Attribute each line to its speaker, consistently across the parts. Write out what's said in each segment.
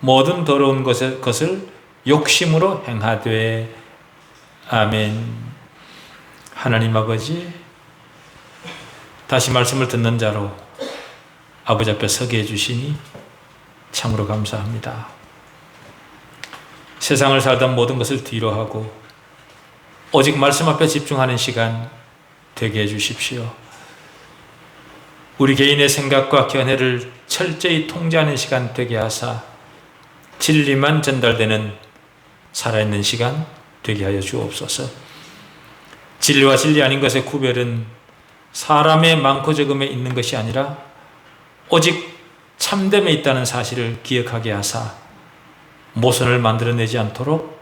Speaker 1: 모든 더러운 것을 욕심으로 행하되. 아멘. 하나님 아버지, 다시 말씀을 듣는 자로 아버지 앞에 서게 해주시니 참으로 감사합니다. 세상을 살던 모든 것을 뒤로 하고 오직 말씀 앞에 집중하는 시간 되게 해주십시오. 우리 개인의 생각과 견해를 철저히 통제하는 시간 되게 하사 진리만 전달되는 살아있는 시간 되게 하여 주옵소서. 진리와 진리 아닌 것의 구별은 사람의 많고 적음에 있는 것이 아니라 오직 참됨에 있다는 사실을 기억하게 하사 모선을 만들어내지 않도록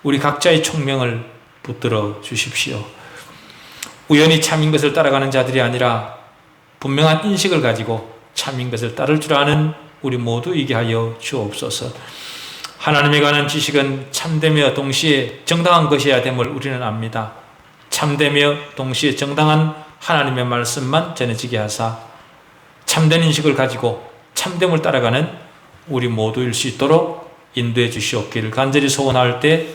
Speaker 1: 우리 각자의 총명을 붙들어 주십시오. 우연히 참인 것을 따라가는 자들이 아니라 분명한 인식을 가지고 참인 것을 따를 줄 아는 우리 모두이게 하여 주옵소서. 하나님에 관한 지식은 참되며 동시에 정당한 것이어야 됨을 우리는 압니다. 참되며 동시에 정당한 하나님의 말씀만 전해지게 하사 참된 인식을 가지고 참됨을 따라가는 우리 모두일 수 있도록 인도해 주시옵기를 간절히 소원할 때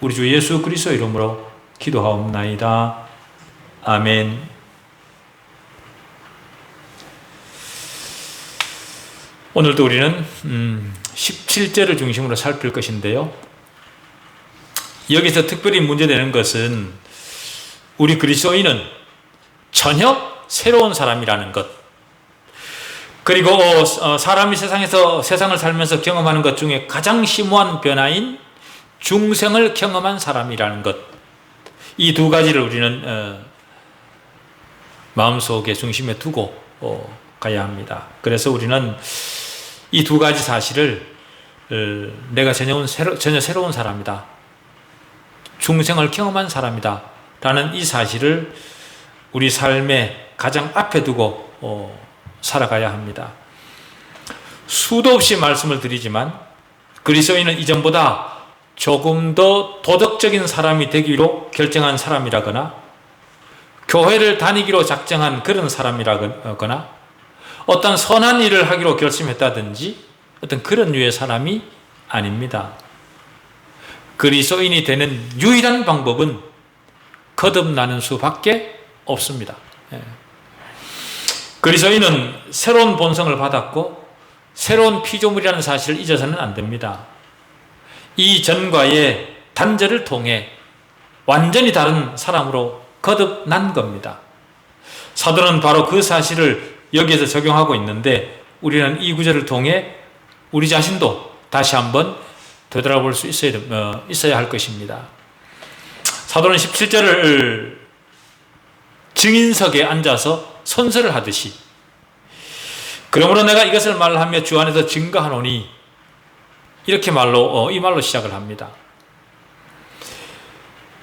Speaker 1: 우리 주 예수 그리스도 이름으로 기도하옵나이다. 아멘. 오늘도 우리는 17절을 중심으로 살필 것인데요. 여기서 특별히 문제되는 것은 우리 그리스도인은 전혀 새로운 사람이라는 것, 그리고 사람이 세상을 살면서 경험하는 것 중에 가장 심오한 변화인 중생을 경험한 사람이라는 것, 이 두 가지를 우리는 마음속에 중심에 두고 가야 합니다. 그래서 우리는 이 두 가지 사실을 내가 전혀 새로운 사람이다, 중생을 경험한 사람이다 라는 이 사실을 우리 삶의 가장 앞에 두고 살아가야 합니다. 수도 없이 말씀을 드리지만 그리스도인은 이전보다 조금 더 도덕적인 사람이 되기로 결정한 사람이라거나 교회를 다니기로 작정한 그런 사람이라거나 어떤 선한 일을 하기로 결심했다든지 어떤 그런 류의 사람이 아닙니다. 그리스도인이 되는 유일한 방법은 거듭나는 수밖에 없습니다. 그리스도인은 새로운 본성을 받았고 새로운 피조물이라는 사실을 잊어서는 안 됩니다. 이 전과의 단절을 통해 완전히 다른 사람으로 거듭난 겁니다. 사도는 바로 그 사실을 여기에서 적용하고 있는데 우리는 이 구절을 통해 우리 자신도 다시 한번 되돌아볼 수 있어야 할 것입니다. 사도는 17절을 증인석에 앉아서 선서를 하듯이, 그러므로 내가 이것을 말하며 주 안에서 증거하노니, 이렇게 이 말로 시작을 합니다.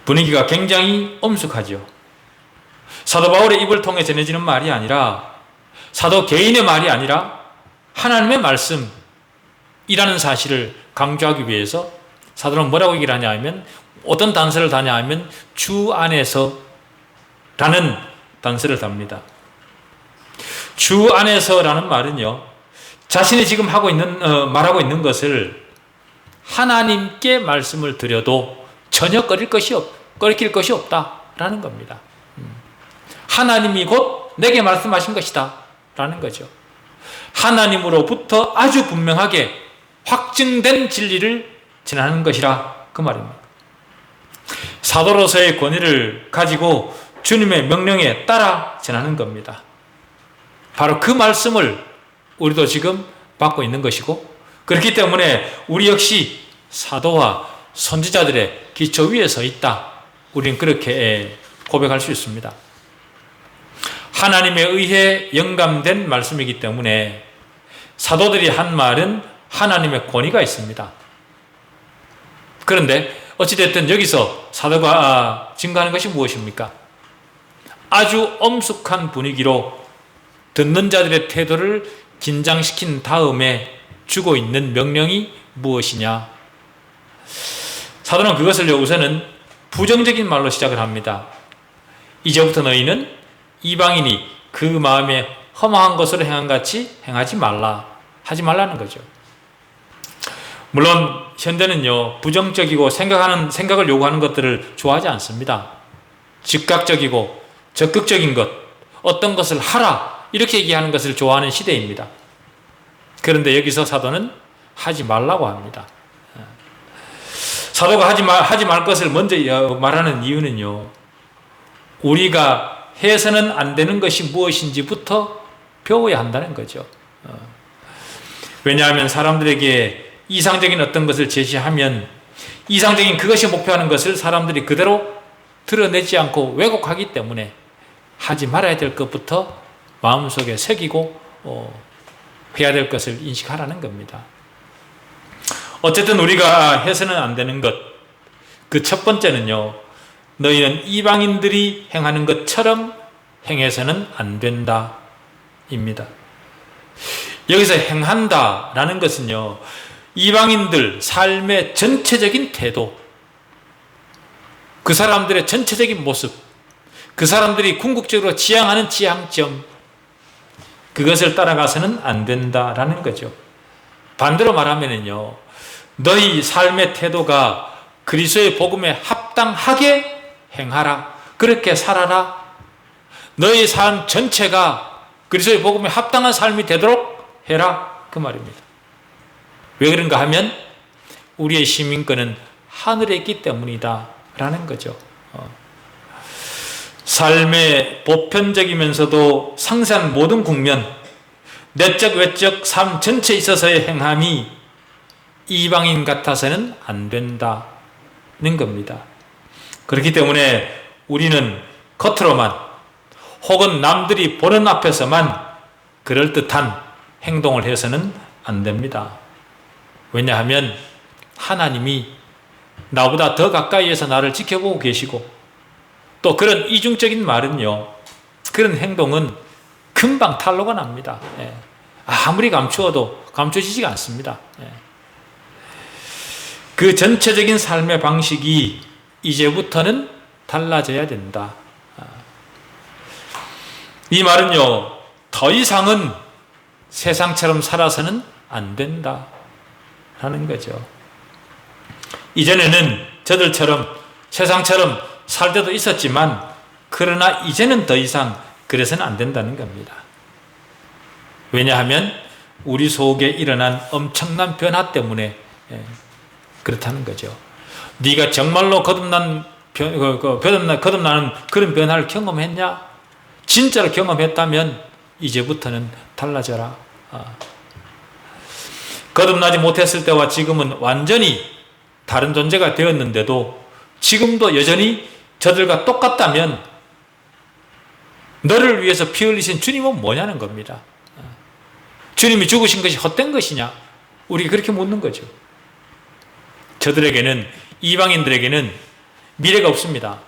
Speaker 1: 분위기가 굉장히 엄숙하죠. 사도 바울의 입을 통해 전해지는 말이 아니라, 사도 개인의 말이 아니라 하나님의 말씀이라는 사실을 강조하기 위해서 사도는 뭐라고 얘기를 하냐 하면, 어떤 단서를 다냐 하면 주 안에서 라는 단서를 답니다. 주 안에서라는 말은요, 자신이 지금 말하고 있는 것을 하나님께 말씀을 드려도 전혀 꺼릴 것이 없다라는 겁니다. 하나님이 곧 내게 말씀하신 것이다 라는 거죠. 하나님으로부터 아주 분명하게 확증된 진리를 전하는 것이라 그 말입니다. 사도로서의 권위를 가지고 주님의 명령에 따라 전하는 겁니다. 바로 그 말씀을 우리도 지금 받고 있는 것이고, 그렇기 때문에 우리 역시 사도와 선지자들의 기초 위에 서 있다, 우리는 그렇게 고백할 수 있습니다. 하나님에 의해 영감된 말씀이기 때문에 사도들이 한 말은 하나님의 권위가 있습니다. 그런데 어찌됐든 여기서 사도가 증거하는 것이 무엇입니까? 아주 엄숙한 분위기로 듣는 자들의 태도를 긴장시킨 다음에 주고 있는 명령이 무엇이냐? 사도는 그것을 우선은 부정적인 말로 시작을 합니다. 이제부터 너희는 이방인이 그 마음에 허망한 것으로 행한 같이 행하지 말라, 하지 말라는 거죠. 물론 현대는요, 부정적이고 생각을 요구하는 것들을 좋아하지 않습니다. 즉각적이고 적극적인 것, 어떤 것을 하라 이렇게 얘기하는 것을 좋아하는 시대입니다. 그런데 여기서 사도는 하지 말라고 합니다. 사도가 하지 말 것을 먼저 말하는 이유는요, 우리가 해서는 안 되는 것이 무엇인지부터 배워야 한다는 거죠. 왜냐하면 사람들에게 이상적인 어떤 것을 제시하면 이상적인 그것이 목표하는 것을 사람들이 그대로 드러내지 않고 왜곡하기 때문에 하지 말아야 될 것부터 마음속에 새기고 해야 될 것을 인식하라는 겁니다. 어쨌든 우리가 해서는 안 되는 것, 그 첫 번째는요, 너희는 이방인들이 행하는 것처럼 행해서는 안 된다 입니다. 여기서 행한다 라는 것은요, 이방인들 삶의 전체적인 태도, 그 사람들의 전체적인 모습, 그 사람들이 궁극적으로 지향하는 지향점, 그것을 따라가서는 안 된다라는 거죠. 반대로 말하면요, 너희 삶의 태도가 그리스도의 복음에 합당하게 행하라, 그렇게 살아라. 너희 삶 전체가 그리스도의 복음에 합당한 삶이 되도록 해라, 그 말입니다. 왜 그런가 하면 우리의 시민권은 하늘에 있기 때문이다 라는 거죠. 삶의 보편적이면서도 상세한 모든 국면, 내적 외적 삶 전체에 있어서의 행함이 이방인 같아서는 안 된다는 겁니다. 그렇기 때문에 우리는 겉으로만 혹은 남들이 보는 앞에서만 그럴듯한 행동을 해서는 안 됩니다. 왜냐하면 하나님이 나보다 더 가까이에서 나를 지켜보고 계시고, 또 그런 이중적인 말은요, 그런 행동은 금방 탄로가 납니다. 아무리 감추어도 감춰지지가 않습니다. 그 전체적인 삶의 방식이 이제부터는 달라져야 된다. 이 말은요, 더 이상은 세상처럼 살아서는 안 된다 라는 거죠. 이전에는 저들처럼 세상처럼 살 때도 있었지만, 그러나 이제는 더 이상 그래서는 안 된다는 겁니다. 왜냐하면 우리 속에 일어난 엄청난 변화 때문에 그렇다는 거죠. 네가 정말로 거듭나는 그런 변화를 경험했냐? 진짜로 경험했다면 이제부터는 달라져라. 거듭나지 못했을 때와 지금은 완전히 다른 존재가 되었는데도 지금도 여전히 저들과 똑같다면 너를 위해서 피 흘리신 주님은 뭐냐는 겁니다. 주님이 죽으신 것이 헛된 것이냐? 우리가 그렇게 묻는 거죠. 저들에게는, 이방인들에게는 미래가 없습니다.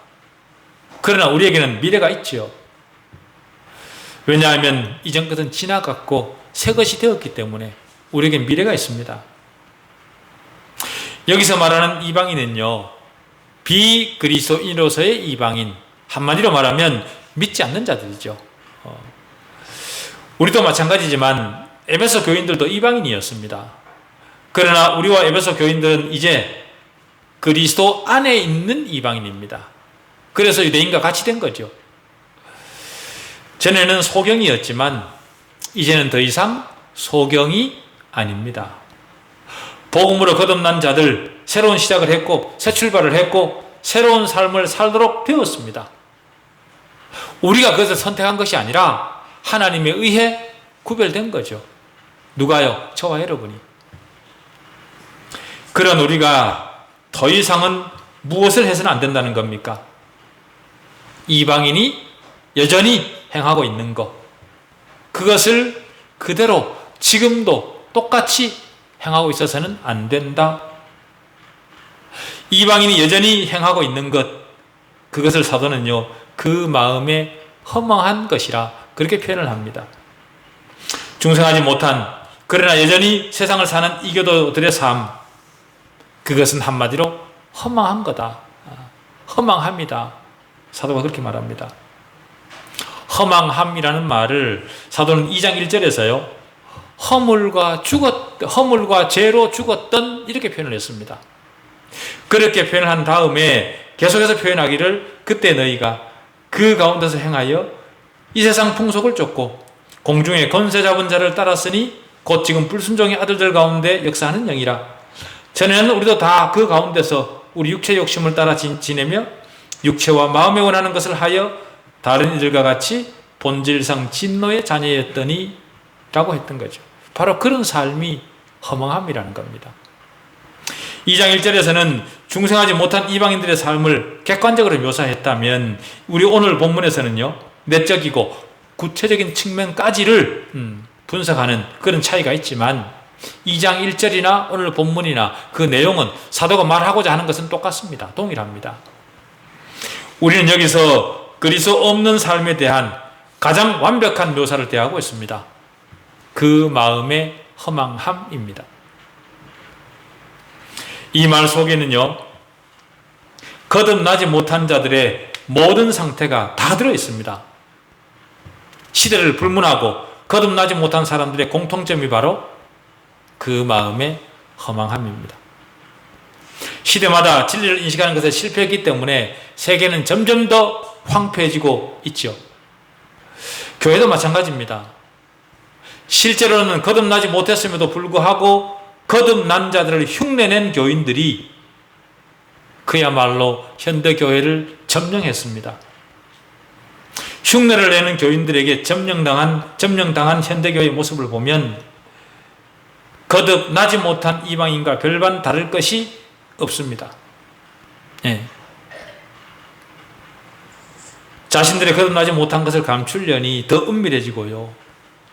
Speaker 1: 그러나 우리에게는 미래가 있죠. 왜냐하면 이전 것은 지나갔고 새 것이 되었기 때문에 우리에겐 미래가 있습니다. 여기서 말하는 이방인은요, 비그리스도인으로서의 이방인, 한마디로 말하면 믿지 않는 자들이죠. 우리도 마찬가지지만 에베소 교인들도 이방인이었습니다. 그러나 우리와 에베소 교인들은 이제 그리스도 안에 있는 이방인입니다. 그래서 유대인과 같이 된 거죠. 전에는 소경이었지만 이제는 더 이상 소경이 아닙니다. 복음으로 거듭난 자들, 새로운 시작을 했고 새 출발을 했고 새로운 삶을 살도록 되었습니다. 우리가 그것을 선택한 것이 아니라 하나님에 의해 구별된 거죠. 누가요? 저와 여러분이. 그런 우리가 더 이상은 무엇을 해서는 안 된다는 겁니까? 이방인이 여전히 행하고 있는 것, 그것을 그대로 지금도 똑같이 행하고 있어서는 안 된다. 이방인이 여전히 행하고 있는 것, 그것을 사도는요, 그 마음에 허망한 것이라 그렇게 표현을 합니다. 중생하지 못한, 그러나 여전히 세상을 사는 이교도들의 삶, 그것은 한마디로 허망한 거다. 허망합니다. 사도가 그렇게 말합니다. 허망함이라는 말을 사도는 2장 1절에서요, 허물과 죽었다 허물과 죄로 죽었던 이렇게 표현을 했습니다. 그렇게 표현한 다음에 계속해서 표현하기를 그때 너희가 그 가운데서 행하여 이 세상 풍속을 쫓고 공중에 권세 잡은 자를 따랐으니 곧 지금 불순종의 아들들 가운데 역사하는 영이라. 전에는 우리도 다 그 가운데서 우리 육체 욕심을 따라 지내며 육체와 마음에 원하는 것을 하여 다른 이들과 같이 본질상 진노의 자녀였더니 라고 했던 거죠. 바로 그런 삶이 허망함이라는 겁니다. 2장 1절에서는 중생하지 못한 이방인들의 삶을 객관적으로 묘사했다면 우리 오늘 본문에서는요, 내적이고 구체적인 측면까지를 분석하는 그런 차이가 있지만 2장 1절이나 오늘 본문이나 그 내용은 사도가 말하고자 하는 것은 똑같습니다. 동일합니다. 우리는 여기서 그리스도 없는 삶에 대한 가장 완벽한 묘사를 대하고 있습니다. 그 마음의 허망함입니다. 이 말 속에는요, 거듭나지 못한 자들의 모든 상태가 다 들어 있습니다. 시대를 불문하고 거듭나지 못한 사람들의 공통점이 바로 그 마음의 허망함입니다. 시대마다 진리를 인식하는 것에 실패했기 때문에 세계는 점점 더 황폐해지고 있죠. 교회도 마찬가지입니다. 실제로는 거듭나지 못했음에도 불구하고 거듭난 자들을 흉내낸 교인들이 그야말로 현대교회를 점령했습니다. 흉내를 내는 교인들에게 점령당한 현대교회의 모습을 보면 거듭나지 못한 이방인과 별반 다를 것이 없습니다. 예. 자신들의 거듭나지 못한 것을 감추려니 더 은밀해지고요,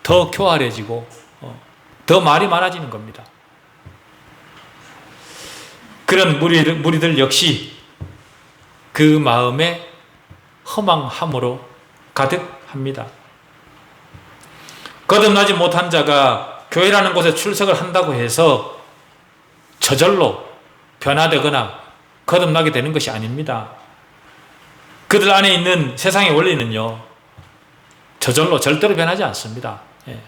Speaker 1: 더 교활해지고 더 말이 많아지는 겁니다. 그런 무리들 역시 그 마음에 허망함으로 가득합니다. 거듭나지 못한 자가 교회라는 곳에 출석을 한다고 해서 저절로 변화되거나 거듭나게 되는 것이 아닙니다. 그들 안에 있는 세상의 원리는요, 저절로 절대로 변하지 않습니다. 예.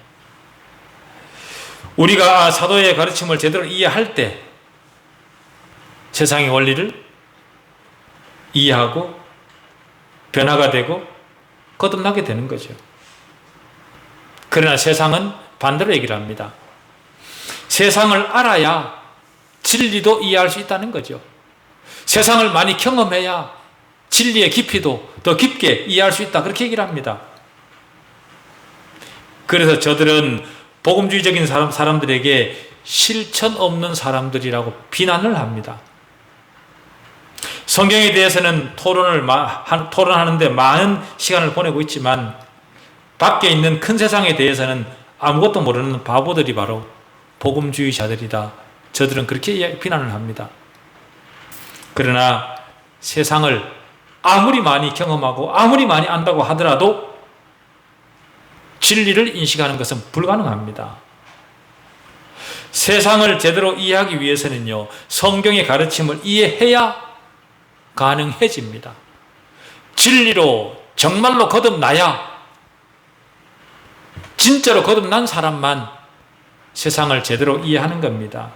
Speaker 1: 우리가 사도의 가르침을 제대로 이해할 때 세상의 원리를 이해하고 변화가 되고 거듭나게 되는 거죠. 그러나 세상은 반대로 얘기를 합니다. 세상을 알아야 진리도 이해할 수 있다는 거죠. 세상을 많이 경험해야 진리의 깊이도 더 깊게 이해할 수 있다, 그렇게 얘기를 합니다. 그래서 저들은 복음주의적인 사람들에게 실천 없는 사람들이라고 비난을 합니다. 성경에 대해서는 토론하는데 많은 시간을 보내고 있지만 밖에 있는 큰 세상에 대해서는 아무것도 모르는 바보들이 바로 복음주의자들이다, 저들은 그렇게 비난을 합니다. 그러나 세상을 아무리 많이 경험하고 아무리 많이 안다고 하더라도 진리를 인식하는 것은 불가능합니다. 세상을 제대로 이해하기 위해서는요, 성경의 가르침을 이해해야 가능해집니다. 진리로 정말로 거듭나야, 진짜로 거듭난 사람만 세상을 제대로 이해하는 겁니다.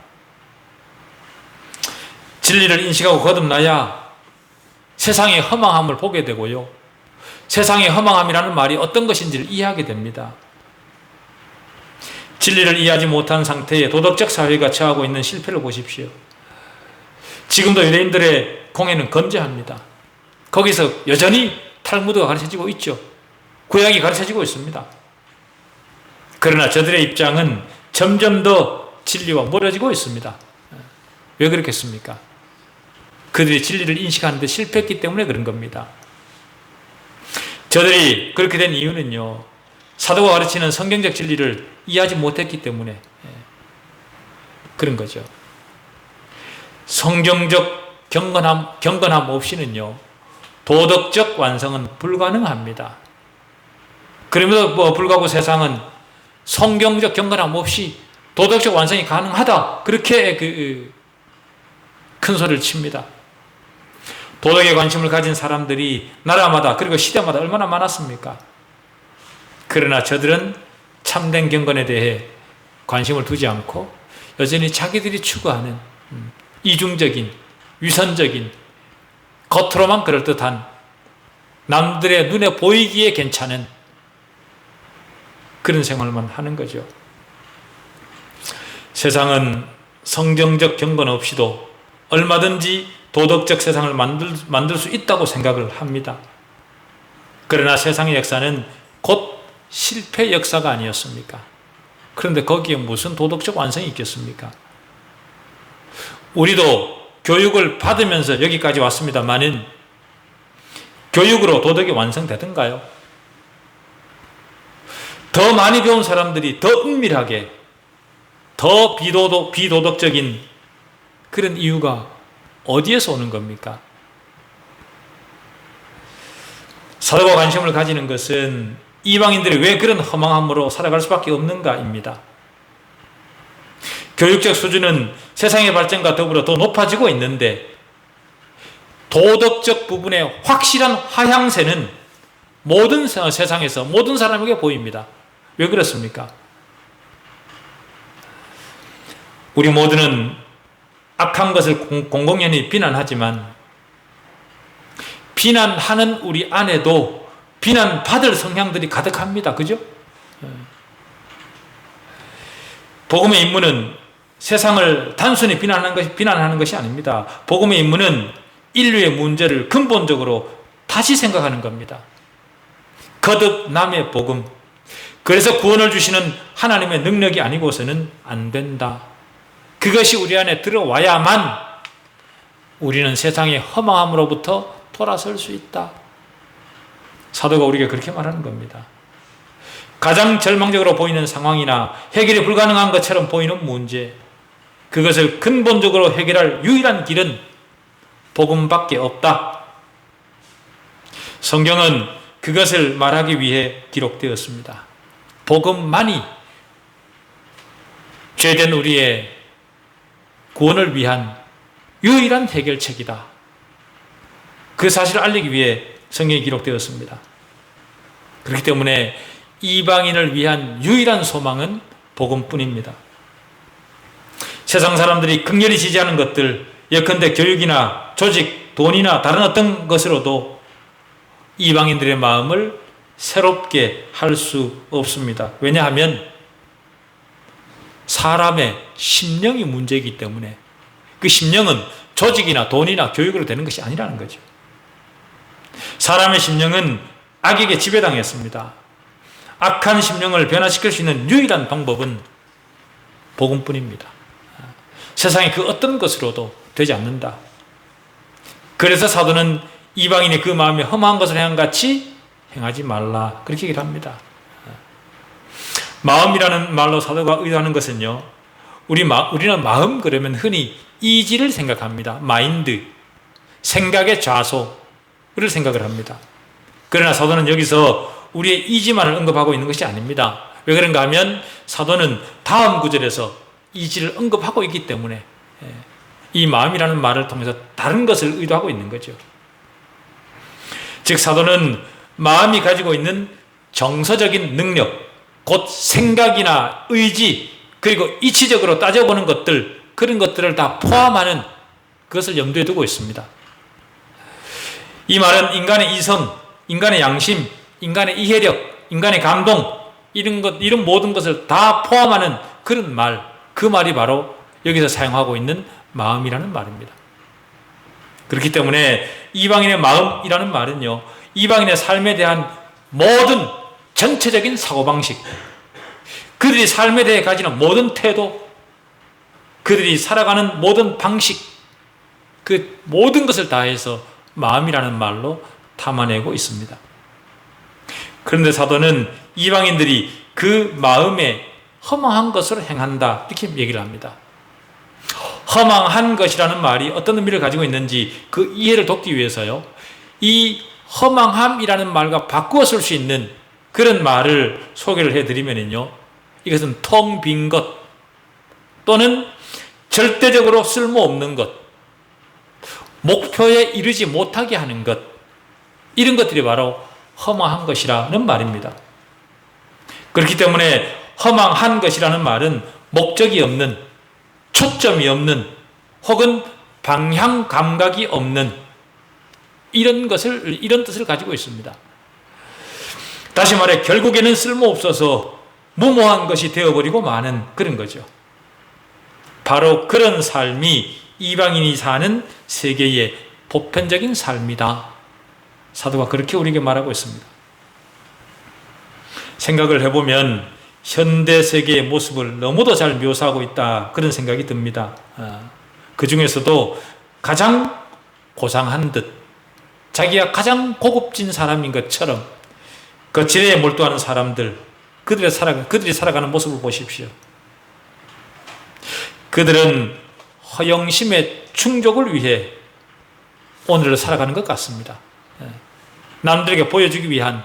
Speaker 1: 진리를 인식하고 거듭나야 세상의 허망함을 보게 되고요, 세상의 허망함이라는 말이 어떤 것인지를 이해하게 됩니다. 진리를 이해하지 못한 상태에 도덕적 사회가 처하고 있는 실패를 보십시오. 지금도 유대인들의 공회는 건재합니다. 거기서 여전히 탈무드가 가르쳐지고 있죠. 구약이 가르쳐지고 있습니다. 그러나 저들의 입장은 점점 더 진리와 멀어지고 있습니다. 왜 그렇겠습니까? 그들이 진리를 인식하는데 실패했기 때문에 그런 겁니다. 저들이 그렇게 된 이유는요, 사도가 가르치는 성경적 진리를 이해하지 못했기 때문에 그런 거죠. 성경적 경건함 없이는요, 도덕적 완성은 불가능합니다. 그럼에도 불구하고 세상은 성경적 경건함 없이 도덕적 완성이 가능하다, 그렇게 큰 소리를 칩니다. 도덕에 관심을 가진 사람들이 나라마다 그리고 시대마다 얼마나 많았습니까? 그러나 저들은 참된 경건에 대해 관심을 두지 않고 여전히 자기들이 추구하는 이중적인, 위선적인, 겉으로만 그럴듯한, 남들의 눈에 보이기에 괜찮은 그런 생활만 하는 거죠. 세상은 성경적 경건 없이도 얼마든지 도덕적 세상을 만들 수 있다고 생각을 합니다. 그러나 세상의 역사는 곧 실패 역사가 아니었습니까? 그런데 거기에 무슨 도덕적 완성이 있겠습니까? 우리도 교육을 받으면서 여기까지 왔습니다만은 교육으로 도덕이 완성되던가요? 더 많이 배운 사람들이 더 은밀하게, 더 비도덕적인 그런 이유가 어디에서 오는 겁니까? 사도가 관심을 가지는 것은 이방인들이 왜 그런 허망함으로 살아갈 수밖에 없는가입니다. 교육적 수준은 세상의 발전과 더불어 더 높아지고 있는데 도덕적 부분의 확실한 하향세는 모든 세상에서 모든 사람에게 보입니다. 왜 그렇습니까? 우리 모두는 악한 것을 공공연히 비난하지만 비난하는 우리 안에도 비난받을 성향들이 가득합니다. 그죠? 복음의 임무는 세상을 단순히 비난하는 것이 아닙니다. 복음의 임무는 인류의 문제를 근본적으로 다시 생각하는 겁니다. 거듭 남의 복음. 그래서 구원을 주시는 하나님의 능력이 아니고서는 안 된다. 그것이 우리 안에 들어와야만 우리는 세상의 허망함으로부터 돌아설 수 있다. 사도가 우리에게 그렇게 말하는 겁니다. 가장 절망적으로 보이는 상황이나 해결이 불가능한 것처럼 보이는 문제, 그것을 근본적으로 해결할 유일한 길은 복음밖에 없다. 성경은 그것을 말하기 위해 기록되었습니다. 복음만이 죄된 우리의 구원을 위한 유일한 해결책이다. 그 사실을 알리기 위해 성경에 기록되었습니다. 그렇기 때문에 이방인을 위한 유일한 소망은 복음뿐입니다. 세상 사람들이 극렬히 지지하는 것들, 예컨대 교육이나 조직, 돈이나 다른 어떤 것으로도 이방인들의 마음을 새롭게 할 수 없습니다. 왜냐하면 사람의 심령이 문제이기 때문에 그 심령은 조직이나 돈이나 교육으로 되는 것이 아니라는 거죠. 사람의 심령은 악에게 지배당했습니다. 악한 심령을 변화시킬 수 있는 유일한 방법은 복음뿐입니다. 세상의 그 어떤 것으로도 되지 않는다. 그래서 사도는 이방인이 그 마음에 험한 것을 행한같이 행하지 말라, 그렇게 얘기를 합니다. 마음이라는 말로 사도가 의도하는 것은요, 우리는 마음 그러면 흔히 이지를 생각합니다. 마인드, 생각의 좌소를 생각을 합니다. 그러나 사도는 여기서 우리의 이지만을 언급하고 있는 것이 아닙니다. 왜 그런가 하면 사도는 다음 구절에서 이지를 언급하고 있기 때문에 이 마음이라는 말을 통해서 다른 것을 의도하고 있는 거죠. 즉 사도는 마음이 가지고 있는 정서적인 능력, 곧 생각이나 의지, 그리고 이치적으로 따져보는 것들, 그런 것들을 다 포함하는 그것을 염두에 두고 있습니다. 이 말은 인간의 이성, 인간의 양심, 인간의 이해력, 인간의 감동, 이런 모든 것을 다 포함하는 그런 말, 그 말이 바로 여기서 사용하고 있는 마음이라는 말입니다. 그렇기 때문에 이방인의 마음이라는 말은요, 이방인의 삶에 대한 모든 전체적인 사고방식, 그들이 삶에 대해 가지는 모든 태도, 그들이 살아가는 모든 방식, 그 모든 것을 다해서 마음이라는 말로 담아내고 있습니다. 그런데 사도는 이방인들이 그 마음에 허망한 것을 행한다, 이렇게 얘기를 합니다. 허망한 것이라는 말이 어떤 의미를 가지고 있는지 그 이해를 돕기 위해서요, 이 허망함이라는 말과 바꾸어 쓸 수 있는 그런 말을 소개를 해드리면요, 이것은 텅 빈 것 또는 절대적으로 쓸모없는 것, 목표에 이르지 못하게 하는 것, 이런 것들이 바로 허망한 것이라는 말입니다. 그렇기 때문에 허망한 것이라는 말은 목적이 없는, 초점이 없는 혹은 방향 감각이 없는 이런 뜻을 가지고 있습니다. 다시 말해 결국에는 쓸모없어서 무모한 것이 되어버리고 마는 그런 거죠. 바로 그런 삶이 이방인이 사는 세계의 보편적인 삶이다. 사도가 그렇게 우리에게 말하고 있습니다. 생각을 해보면 현대 세계의 모습을 너무도 잘 묘사하고 있다, 그런 생각이 듭니다. 그 중에서도 가장 고상한 듯, 자기가 가장 고급진 사람인 것처럼 그 지혜에 몰두하는 사람들, 그들이 살아가는 모습을 보십시오. 그들은 허영심의 충족을 위해 오늘을 살아가는 것 같습니다. 남들에게 보여주기 위한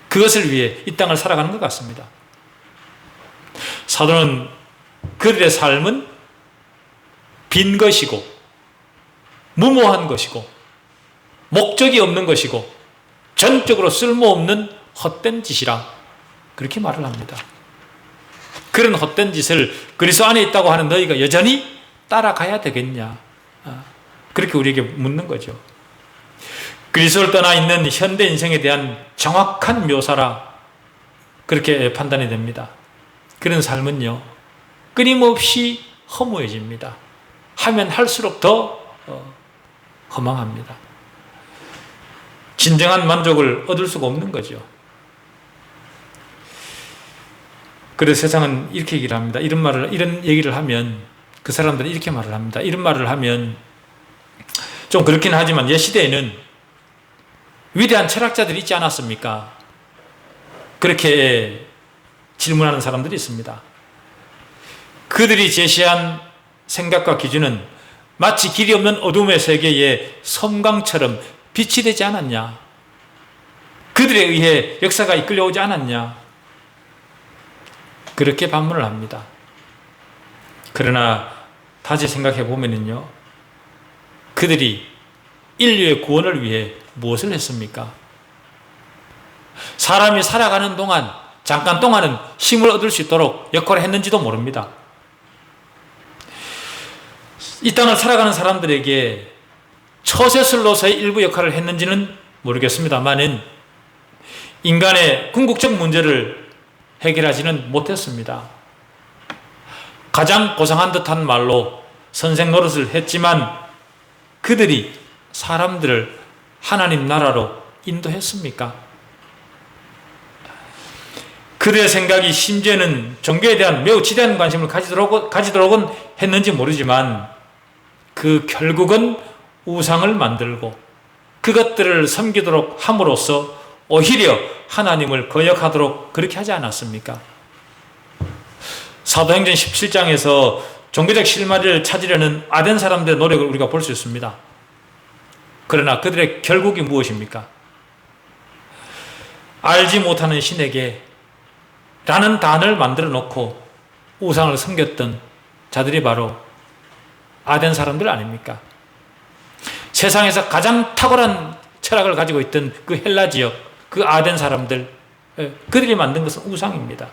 Speaker 1: 그것을 위해 이 땅을 살아가는 것 같습니다. 사도는 그들의 삶은 빈 것이고 무모한 것이고 목적이 없는 것이고 전적으로 쓸모없는 헛된 짓이라 그렇게 말을 합니다. 그런 헛된 짓을 그리스도 안에 있다고 하는 너희가 여전히 따라가야 되겠냐, 그렇게 우리에게 묻는 거죠. 그리스도를 떠나 있는 현대 인생에 대한 정확한 묘사라 그렇게 판단이 됩니다. 그런 삶은요 끊임없이 허무해집니다. 하면 할수록 더 허망합니다. 진정한 만족을 얻을 수가 없는 거죠. 그래서 세상은 이렇게 얘기를 합니다. 이런 얘기를 하면 그 사람들은 이렇게 말을 합니다. 이런 말을 하면 좀 그렇긴 하지만 옛 시대에는 위대한 철학자들이 있지 않았습니까? 그렇게 질문하는 사람들이 있습니다. 그들이 제시한 생각과 기준은 마치 길이 없는 어둠의 세계에 섬광처럼 빛이 되지 않았냐? 그들에 의해 역사가 이끌려오지 않았냐? 그렇게 반문을 합니다. 그러나 다시 생각해 보면요, 그들이 인류의 구원을 위해 무엇을 했습니까? 사람이 살아가는 동안 잠깐 동안은 힘을 얻을 수 있도록 역할을 했는지도 모릅니다. 이 땅을 살아가는 사람들에게 처세술로서의 일부 역할을 했는지는 모르겠습니다만은 인간의 궁극적 문제를 해결하지는 못했습니다. 가장 고상한 듯한 말로 선생 노릇을 했지만 그들이 사람들을 하나님 나라로 인도했습니까? 그들의 생각이 심지어는 종교에 대한 매우 지대한 관심을 가지도록은 했는지 모르지만 그 결국은 우상을 만들고 그것들을 섬기도록 함으로써 오히려 하나님을 거역하도록 그렇게 하지 않았습니까? 사도행전 17장에서 종교적 실마리를 찾으려는 아덴 사람들의 노력을 우리가 볼 수 있습니다. 그러나 그들의 결국이 무엇입니까? 알지 못하는 신에게 라는 단을 만들어 놓고 우상을 섬겼던 자들이 바로 아덴 사람들 아닙니까? 세상에서 가장 탁월한 철학을 가지고 있던 그 헬라 지역, 그 아덴 사람들, 그들이 만든 것은 우상입니다.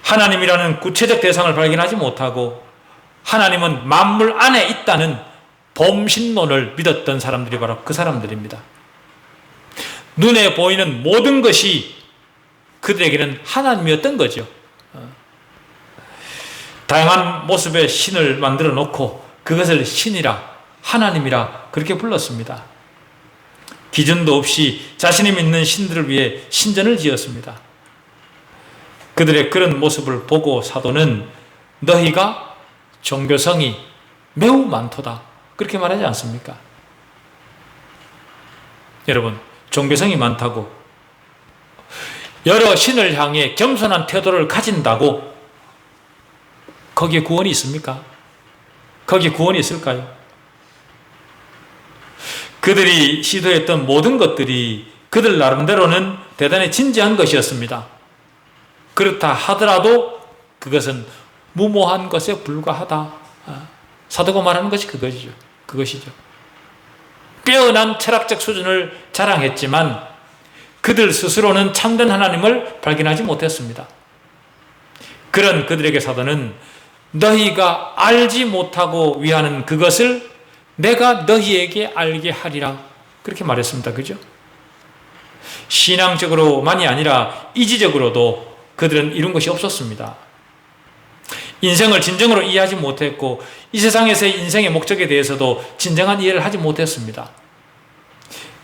Speaker 1: 하나님이라는 구체적 대상을 발견하지 못하고 하나님은 만물 안에 있다는 범신론을 믿었던 사람들이 바로 그 사람들입니다. 눈에 보이는 모든 것이 그들에게는 하나님이었던 거죠. 다양한 모습의 신을 만들어 놓고 그것을 신이라, 하나님이라 그렇게 불렀습니다. 기준도 없이 자신이 믿는 신들을 위해 신전을 지었습니다. 그들의 그런 모습을 보고 사도는 너희가 종교성이 매우 많도다 그렇게 말하지 않습니까? 여러분, 종교성이 많다고 여러 신을 향해 겸손한 태도를 가진다고 거기에 구원이 있습니까? 거기에 구원이 있을까요? 그들이 시도했던 모든 것들이 그들 나름대로는 대단히 진지한 것이었습니다. 그렇다 하더라도 그것은 무모한 것에 불과하다. 사도가 말하는 것이 그것이죠. 빼어난 철학적 수준을 자랑했지만 그들 스스로는 참된 하나님을 발견하지 못했습니다. 그런 그들에게 사도는 너희가 알지 못하고 위하는 그것을 내가 너희에게 알게 하리라, 그렇게 말했습니다. 그죠? 신앙적으로만이 아니라 이지적으로도 그들은 이룬 것이 없었습니다. 인생을 진정으로 이해하지 못했고 이 세상에서의 인생의 목적에 대해서도 진정한 이해를 하지 못했습니다.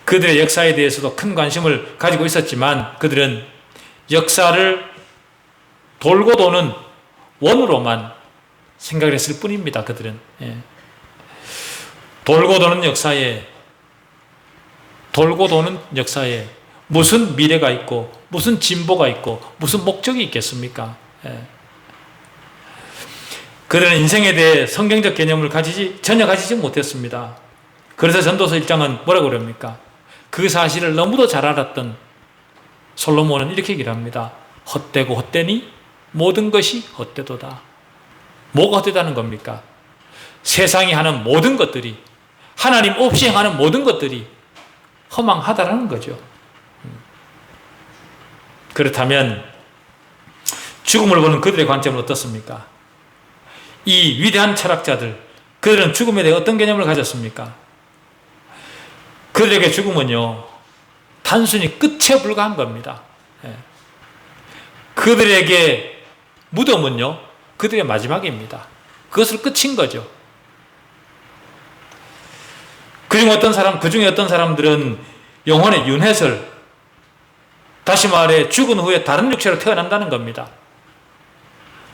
Speaker 1: 그들의 역사에 대해서도 큰 관심을 가지고 있었지만 그들은 역사를 돌고 도는 원으로만 생각을 했을 뿐입니다. 그들은 돌고 도는 역사에 무슨 미래가 있고 무슨 진보가 있고 무슨 목적이 있겠습니까? 그들은 인생에 대해 성경적 개념을 전혀 가지지 못했습니다. 그래서 전도서 1장은 뭐라고 그럽니까? 그 사실을 너무도 잘 알았던 솔로몬은 이렇게 얘기를 합니다. 헛되고 헛되니 모든 것이 헛되도다. 뭐가 헛되다는 겁니까? 세상이 하는 모든 것들이, 하나님 없이 행하는 모든 것들이 허망하다라는 거죠. 그렇다면 죽음을 보는 그들의 관점은 어떻습니까? 이 위대한 철학자들, 그들은 죽음에 대해 어떤 개념을 가졌습니까? 그들에게 죽음은요, 단순히 끝에 불과한 겁니다. 그들에게 무덤은요, 그들의 마지막입니다. 그것을 끝인 거죠. 그중에 어떤 사람들은 영혼의 윤회설, 다시 말해 죽은 후에 다른 육체로 태어난다는 겁니다.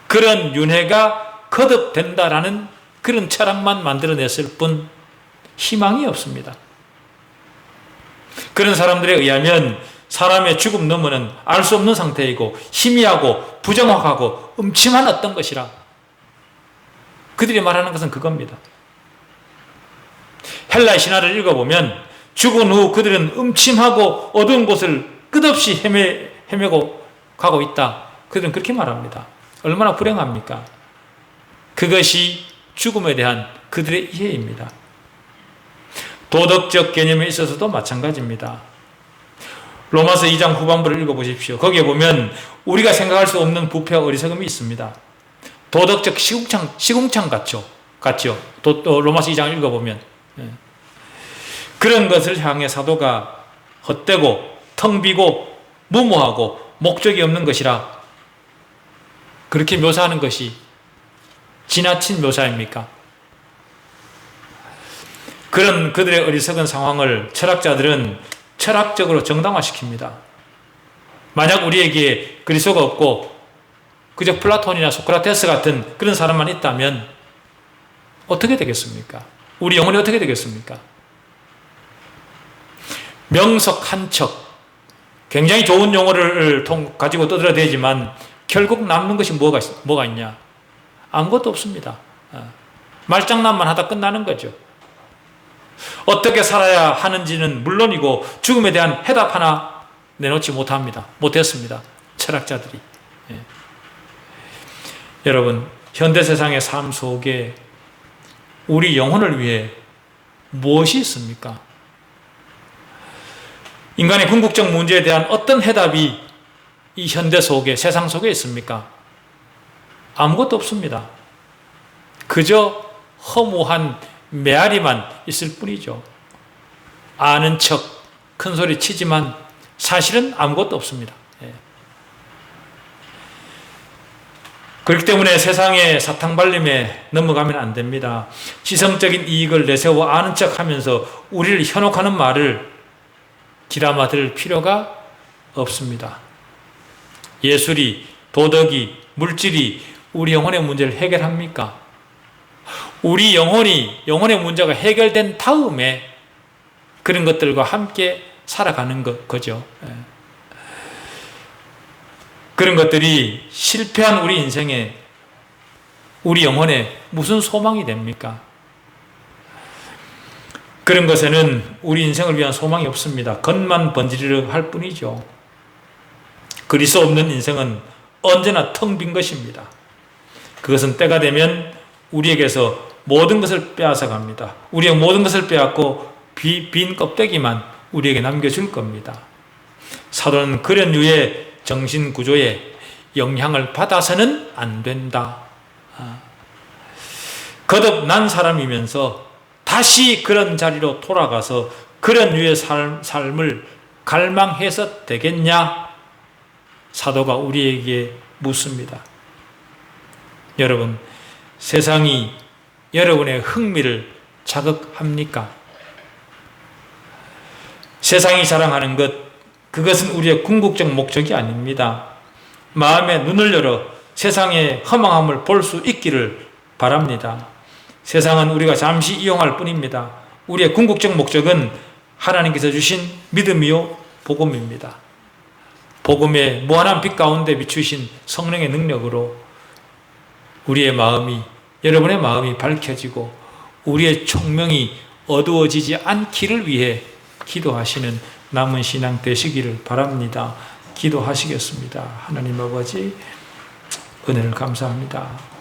Speaker 1: 그런 윤회가 거듭된다라는 그런 철학만 만들어냈을 뿐 희망이 없습니다. 그런 사람들에 의하면 사람의 죽음 너머는 알 수 없는 상태이고 희미하고 부정확하고 음침한 어떤 것이라, 그들이 말하는 것은 그겁니다. 헬라의 신화를 읽어보면 죽은 후 그들은 음침하고 어두운 곳을 끝없이 헤매고 가고 있다, 그들은 그렇게 말합니다. 얼마나 불행합니까? 그것이 죽음에 대한 그들의 이해입니다. 도덕적 개념에 있어서도 마찬가지입니다. 로마서 2장 후반부를 읽어보십시오. 거기에 보면 우리가 생각할 수 없는 부패와 어리석음이 있습니다. 도덕적 시궁창 같죠? 로마서 2장을 읽어보면 그런 것을 향해 사도가 헛되고 텅 비고 무모하고 목적이 없는 것이라 그렇게 묘사하는 것이 지나친 묘사입니까? 그런 그들의 어리석은 상황을 철학자들은 철학적으로 정당화시킵니다. 만약 우리에게 그리스도가 없고 그저 플라톤이나 소크라테스 같은 그런 사람만 있다면 어떻게 되겠습니까? 우리 영혼이 어떻게 되겠습니까? 명석 한 척, 굉장히 좋은 용어를 가지고 떠들어대지만 결국 남는 것이 뭐가 있냐? 아무것도 없습니다. 말장난만 하다 끝나는 거죠. 어떻게 살아야 하는지는 물론이고 죽음에 대한 해답 하나 내놓지 못했습니다. 철학자들이. 여러분, 현대 세상의 삶 속에 우리 영혼을 위해 무엇이 있습니까? 인간의 궁극적 문제에 대한 어떤 해답이 이 현대 속에, 세상 속에 있습니까? 아무것도 없습니다. 그저 허무한 메아리만 있을 뿐이죠. 아는 척, 큰 소리 치지만 사실은 아무것도 없습니다. 그렇기 때문에 세상의 사탕발림에 넘어가면 안 됩니다. 지성적인 이익을 내세워 아는 척 하면서 우리를 현혹하는 말을 기라마 들을 필요가 없습니다. 예술이, 도덕이, 물질이 우리 영혼의 문제를 해결합니까? 우리 영혼의 문제가 해결된 다음에 그런 것들과 함께 살아가는 거죠. 그런 것들이 실패한 우리 인생에, 우리 영혼에 무슨 소망이 됩니까? 그런 것에는 우리 인생을 위한 소망이 없습니다. 겉만 번지르르 할 뿐이죠. 그리스도 없는 인생은 언제나 텅 빈 것입니다. 그것은 때가 되면 우리에게서 모든 것을 빼앗아 갑니다. 우리의 모든 것을 빼앗고 빈 껍데기만 우리에게 남겨줄 겁니다. 사도는 그런 류의 정신구조에 영향을 받아서는 안 된다. 거듭난 사람이면서 다시 그런 자리로 돌아가서 그런 류의 삶을 갈망해서 되겠냐? 사도가 우리에게 묻습니다. 여러분, 세상이 여러분의 흥미를 자극합니까? 세상이 자랑하는 것, 그것은 우리의 궁극적 목적이 아닙니다. 마음의 눈을 열어 세상의 허망함을 볼 수 있기를 바랍니다. 세상은 우리가 잠시 이용할 뿐입니다. 우리의 궁극적 목적은 하나님께서 주신 믿음이요 복음입니다. 복음의 무한한 빛 가운데 비추신 성령의 능력으로 우리의 마음이, 여러분의 마음이 밝혀지고 우리의 총명이 어두워지지 않기를 위해 기도하시는 남은 신앙 되시기를 바랍니다. 기도하시겠습니다. 하나님 아버지, 은혜를 감사합니다.